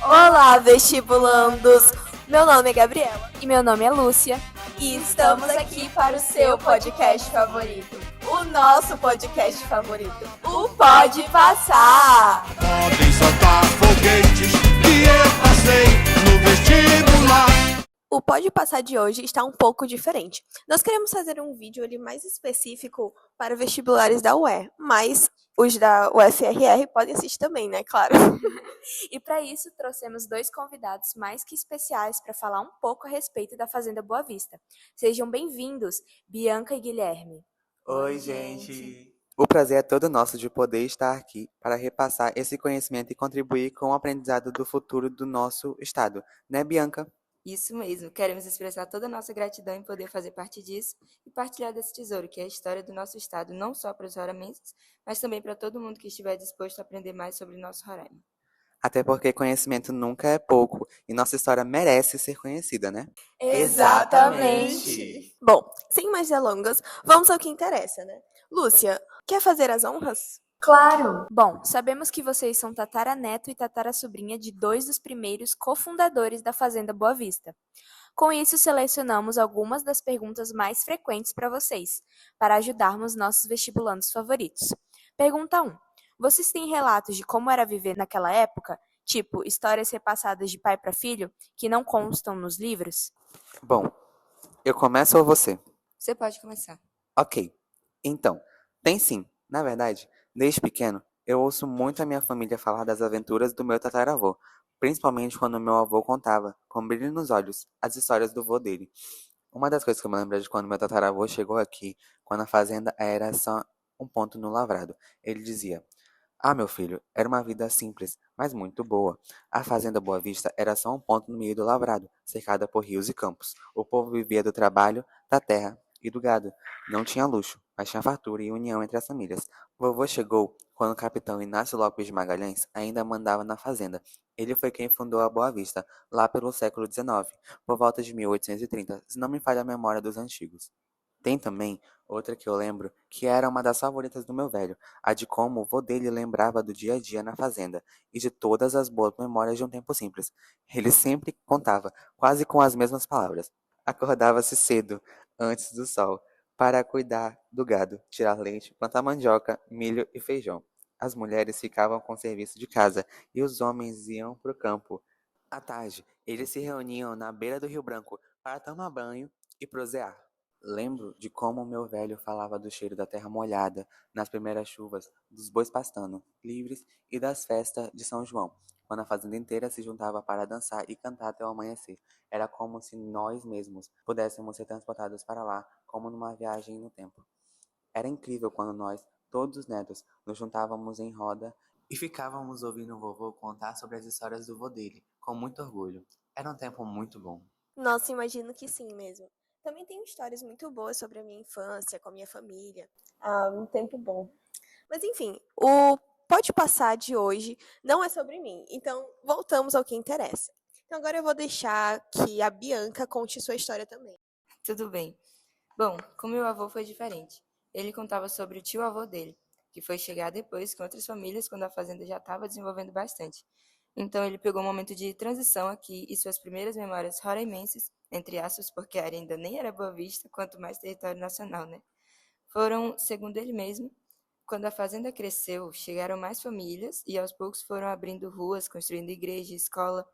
Olá, vestibulandos! Meu nome é Gabriela E meu nome é Lúcia. e estamos aqui para o seu podcast favorito, o nosso podcast favorito, o Pode Passar! Podem soltar foguetes que eu passei no vestibular. O Pode Passar de hoje está um pouco diferente. Nós queremos fazer um vídeo ali mais específico para vestibulares da UE, mas os da UFRR podem assistir também, né? Claro. E para isso trouxemos dois convidados mais que especiais para falar um pouco a respeito da Fazenda Boa Vista. Sejam bem-vindos, Bianca e Guilherme. Oi, gente! O prazer é todo nosso de poder estar aqui para repassar esse conhecimento e contribuir com o aprendizado do futuro do nosso estado, né, Bianca? Isso mesmo, queremos expressar toda a nossa gratidão em poder fazer parte disso e partilhar desse tesouro, que é a história do nosso estado, não só para os roramenses, mas também para todo mundo que estiver disposto a aprender mais sobre o nosso Roraima. Até porque conhecimento nunca é pouco e nossa história merece ser conhecida, né? Exatamente! Bom, sem mais delongas, vamos ao que interessa, né? Lúcia, quer fazer as honras? Claro! Bom, sabemos que vocês são tataraneto e tatara-sobrinha de dois dos primeiros cofundadores da Fazenda Boa Vista. Com isso, selecionamos algumas das perguntas mais frequentes para vocês, para ajudarmos nossos vestibulandos favoritos. Pergunta 1. Vocês têm relatos de como era viver naquela época? Tipo, histórias repassadas de pai para filho, que não constam nos livros? Bom, eu começo ou você? Você pode começar. Ok. Então, tem sim. Na verdade, desde pequeno, eu ouço muito a minha família falar das aventuras do meu tataravô, principalmente quando meu avô contava, com brilho nos olhos, as histórias do vô dele. Uma das coisas que eu me lembro é de quando meu tataravô chegou aqui, quando a fazenda era só um ponto no lavrado. Ele dizia: "Ah, meu filho, era uma vida simples, mas muito boa. A fazenda Boa Vista era só um ponto no meio do lavrado, cercada por rios e campos. O povo vivia do trabalho, da terra e do gado. Não tinha luxo, mas tinha fartura e união entre as famílias. Vovô chegou quando o capitão Inácio Lopes de Magalhães ainda mandava na fazenda. Ele foi quem fundou a Boa Vista, lá pelo século XIX, por volta de 1830, se não me falha a memória dos antigos. Tem também outra que eu lembro, que era uma das favoritas do meu velho, a de como o vô dele lembrava do dia a dia na fazenda e de todas as boas memórias de um tempo simples. Ele sempre contava, quase com as mesmas palavras. Acordava-se cedo, antes do sol, para cuidar do gado, tirar leite, plantar mandioca, milho e feijão. As mulheres ficavam com o serviço de casa e os homens iam para o campo. À tarde, eles se reuniam na beira do Rio Branco para tomar banho e prosear. Lembro de como meu velho falava do cheiro da terra molhada nas primeiras chuvas, dos bois pastando, livres, e das festas de São João, quando a fazenda inteira se juntava para dançar e cantar até o amanhecer. Era como se nós mesmos pudéssemos ser transportados para lá, como numa viagem no tempo. Era incrível quando nós, todos os netos, nos juntávamos em roda e ficávamos ouvindo o vovô contar sobre as histórias do vô dele, com muito orgulho. Era um tempo muito bom. Nossa, imagino que sim mesmo. Também tenho histórias muito boas sobre a minha infância, com a minha família. Um tempo bom. Mas enfim, o Pode Passar de hoje não é sobre mim. Então, voltamos ao que interessa. Então, agora eu vou deixar que a Bianca conte sua história também. Tudo bem. Bom, com meu avô foi diferente. Ele contava sobre o tio-avô dele, que foi chegar depois com outras famílias quando a fazenda já estava desenvolvendo bastante. Então ele pegou um momento de transição aqui e suas primeiras memórias roraimenses, entre aspas, porque a área ainda nem era Boa Vista, quanto mais território nacional, né? Foram, segundo ele mesmo, quando a fazenda cresceu, chegaram mais famílias e aos poucos foram abrindo ruas, construindo igreja, escola.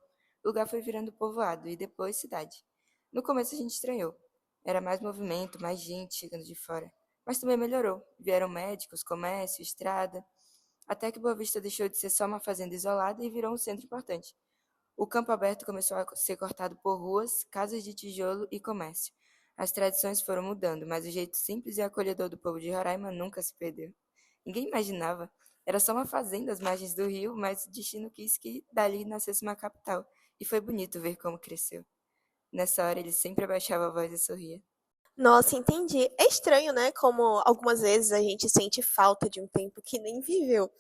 O lugar foi virando povoado e depois cidade. No começo a gente estranhou. Era mais movimento, mais gente chegando de fora. Mas também melhorou. Vieram médicos, comércio, estrada. Até que Boa Vista deixou de ser só uma fazenda isolada e virou um centro importante. O campo aberto começou a ser cortado por ruas, casas de tijolo e comércio. As tradições foram mudando, mas o jeito simples e acolhedor do povo de Roraima nunca se perdeu. Ninguém imaginava. Era só uma fazenda às margens do rio, mas o destino quis que dali nascesse uma capital. E foi bonito ver como cresceu. Nessa hora ele sempre abaixava a voz e sorria. Nossa, entendi. É estranho, né? Como algumas vezes a gente sente falta de um tempo que nem viveu.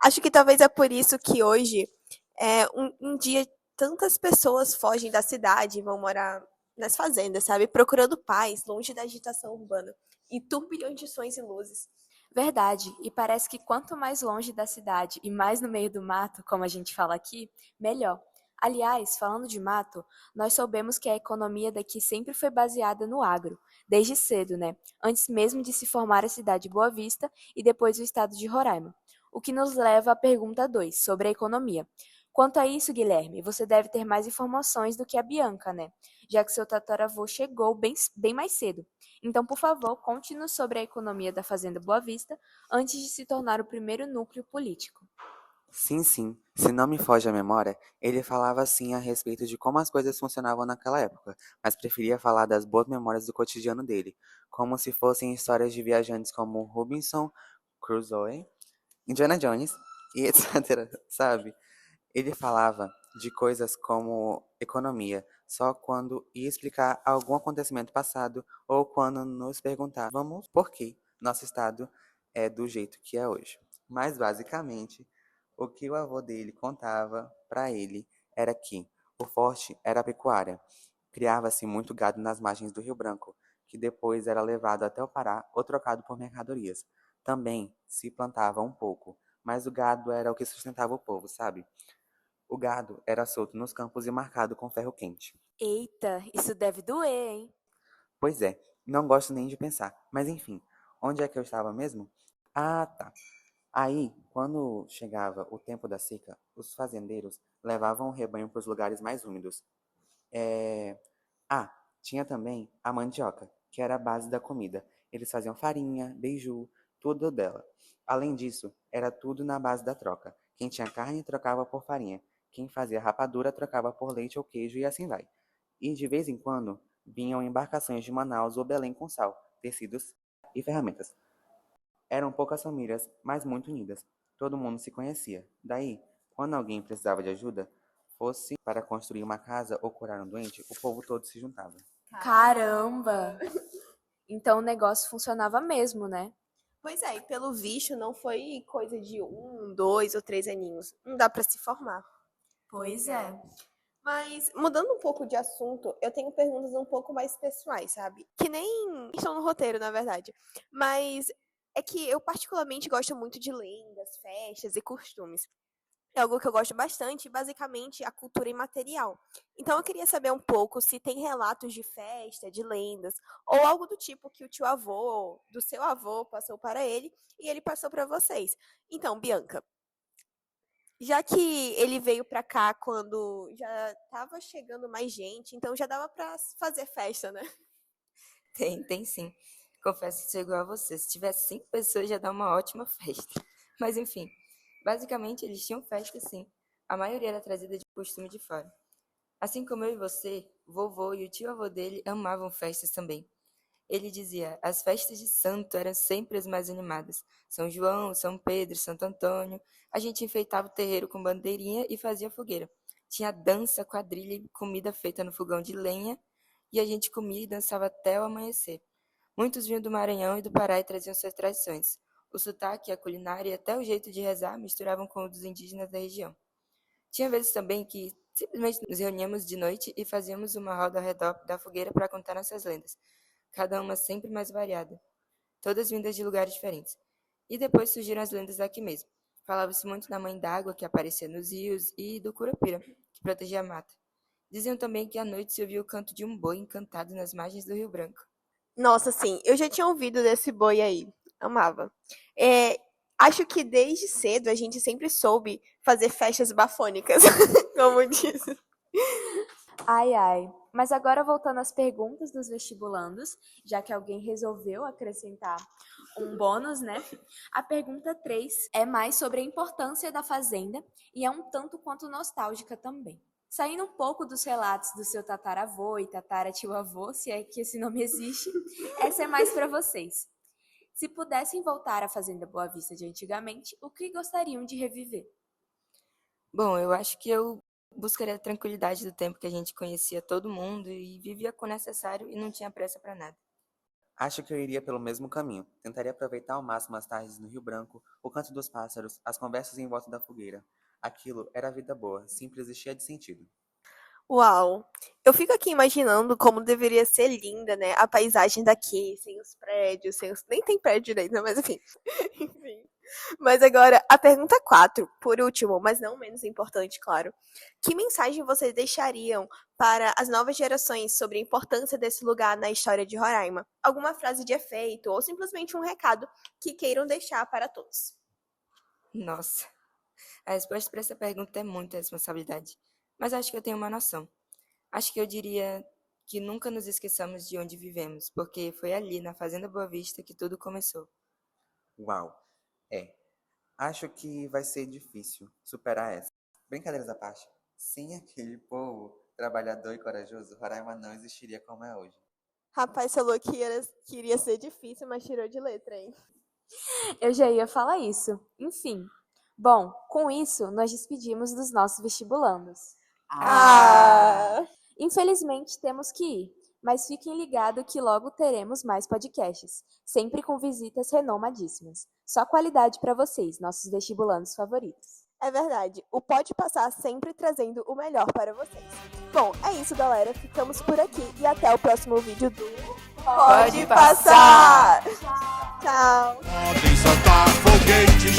Acho que talvez é por isso que hoje, um dia, tantas pessoas fogem da cidade e vão morar nas fazendas, sabe? Procurando paz, longe da agitação urbana e turbilhões de sons e luzes. Verdade, e parece que quanto mais longe da cidade e mais no meio do mato, como a gente fala aqui, melhor. Aliás, falando de mato, nós soubemos que a economia daqui sempre foi baseada no agro, desde cedo, né? Antes mesmo de se formar a cidade de Boa Vista e depois o estado de Roraima. O que nos leva à pergunta 2, sobre a economia. Quanto a isso, Guilherme, você deve ter mais informações do que a Bianca, né? Já que seu tataravô chegou bem mais cedo. Então, por favor, conte-nos sobre a economia da Fazenda Boa Vista antes de se tornar o primeiro núcleo político. Sim, sim. Se não me foge a memória, ele falava assim a respeito de como as coisas funcionavam naquela época, mas preferia falar das boas memórias do cotidiano dele, como se fossem histórias de viajantes como Robinson Crusoe, Indiana Jones e etc, sabe? Ele falava de coisas como economia, só quando ia explicar algum acontecimento passado ou quando nos perguntávamos por que nosso estado é do jeito que é hoje. Mas, basicamente, o que o avô dele contava para ele era que o forte era a pecuária. Criava-se muito gado nas margens do Rio Branco, que depois era levado até o Pará ou trocado por mercadorias. Também se plantava um pouco, mas o gado era o que sustentava o povo, sabe? O gado era solto nos campos e marcado com ferro quente. Eita, isso deve doer, hein? Pois é, não gosto nem de pensar. Mas enfim, onde é que eu estava mesmo? Ah, tá. Aí, quando chegava o tempo da seca, os fazendeiros levavam o rebanho para os lugares mais úmidos. É... Ah, tinha também a mandioca, que era a base da comida. Eles faziam farinha, beiju, tudo dela. Além disso, era tudo na base da troca. Quem tinha carne trocava por farinha. Quem fazia rapadura trocava por leite ou queijo e assim vai. E de vez em quando vinham embarcações de Manaus ou Belém com sal, tecidos e ferramentas. Eram poucas famílias, mas muito unidas. Todo mundo se conhecia. Daí, quando alguém precisava de ajuda, fosse para construir uma casa ou curar um doente, o povo todo se juntava. Caramba! Então o negócio funcionava mesmo, né? Pois é, e pelo visto não foi coisa de 1, 2 ou 3 aninhos. Não dá pra se formar. Pois é. Mas, mudando um pouco de assunto, eu tenho perguntas um pouco mais pessoais, sabe? Que nem estão no roteiro, na verdade. Mas é que eu particularmente gosto muito de lendas, festas e costumes. É algo que eu gosto bastante, basicamente a cultura imaterial. Então eu queria saber um pouco se tem relatos de festa, de lendas, ou algo do tipo que o tio avô, do seu avô, passou para ele e ele passou para vocês. Então, Bianca, já que ele veio pra cá quando já tava chegando mais gente, então já dava pra fazer festa, né? Tem sim. Confesso que sou igual a você. Se tivesse 5 pessoas, já dá uma ótima festa. Mas enfim, basicamente eles tinham festa sim. A maioria era trazida de costume de fora. Assim como eu e você, o vovô e o tio-avô dele amavam festas também. Ele dizia, as festas de santo eram sempre as mais animadas. São João, São Pedro, Santo Antônio. A gente enfeitava o terreiro com bandeirinha e fazia fogueira. Tinha dança, quadrilha e comida feita no fogão de lenha, e a gente comia e dançava até o amanhecer. Muitos vinham do Maranhão e do Pará e traziam suas tradições. O sotaque, a culinária e até o jeito de rezar misturavam com o dos indígenas da região. Tinha vezes também que simplesmente nos reuníamos de noite e fazíamos uma roda ao redor da fogueira para contar nossas lendas, cada uma sempre mais variada, todas vindas de lugares diferentes. E depois surgiram as lendas daqui mesmo. Falava-se muito da mãe d'água que aparecia nos rios e do Curupira, que protegia a mata. Diziam também que à noite se ouvia o canto de um boi encantado nas margens do Rio Branco. Nossa, sim, eu já tinha ouvido desse boi aí. Amava. É, acho que desde cedo a gente sempre soube fazer festas bafônicas, como diz. Ai, ai. Mas agora voltando às perguntas dos vestibulandos, já que alguém resolveu acrescentar um bônus, né? A pergunta 3 é mais sobre a importância da fazenda e é um tanto quanto nostálgica também. Saindo um pouco dos relatos do seu tataravô e tataratio-avô, se é que esse nome existe, essa é mais para vocês. Se pudessem voltar à Fazenda Boa Vista de antigamente, o que gostariam de reviver? Bom, eu acho que eu buscaria a tranquilidade do tempo que a gente conhecia todo mundo e vivia com o necessário e não tinha pressa para nada. Acho que eu iria pelo mesmo caminho. Tentaria aproveitar ao máximo as tardes no Rio Branco, o canto dos pássaros, as conversas em volta da fogueira. Aquilo era a vida boa, simples e cheia de sentido. Uau! Eu fico aqui imaginando como deveria ser linda, né? A paisagem daqui, sem os prédios, sem os... Nem tem prédio direito, né? Mas enfim. Enfim. Mas agora, a pergunta 4, por último, mas não menos importante, claro. Que mensagem vocês deixariam para as novas gerações sobre a importância desse lugar na história de Roraima? Alguma frase de efeito ou simplesmente um recado que queiram deixar para todos? Nossa, a resposta para essa pergunta é muita responsabilidade, mas acho que eu tenho uma noção. Acho que eu diria que nunca nos esqueçamos de onde vivemos, porque foi ali, na Fazenda Boa Vista, que tudo começou. Uau! É, acho que vai ser difícil superar essa. Brincadeiras à parte, sem aquele povo trabalhador e corajoso, Roraima não existiria como é hoje. Rapaz, falou que iria ser difícil, mas tirou de letra, hein? Eu já ia falar isso. Enfim. Bom, com isso, nós despedimos dos nossos vestibulandos. Infelizmente, temos que ir, mas fiquem ligados que logo teremos mais podcasts, sempre com visitas renomadíssimas. Só qualidade para vocês, nossos vestibulandos favoritos. É verdade, o Pode Passar sempre trazendo o melhor para vocês. Bom, é isso, galera. Ficamos por aqui e até o próximo vídeo do Pode Passar! Tchau! Podem soltar foguetes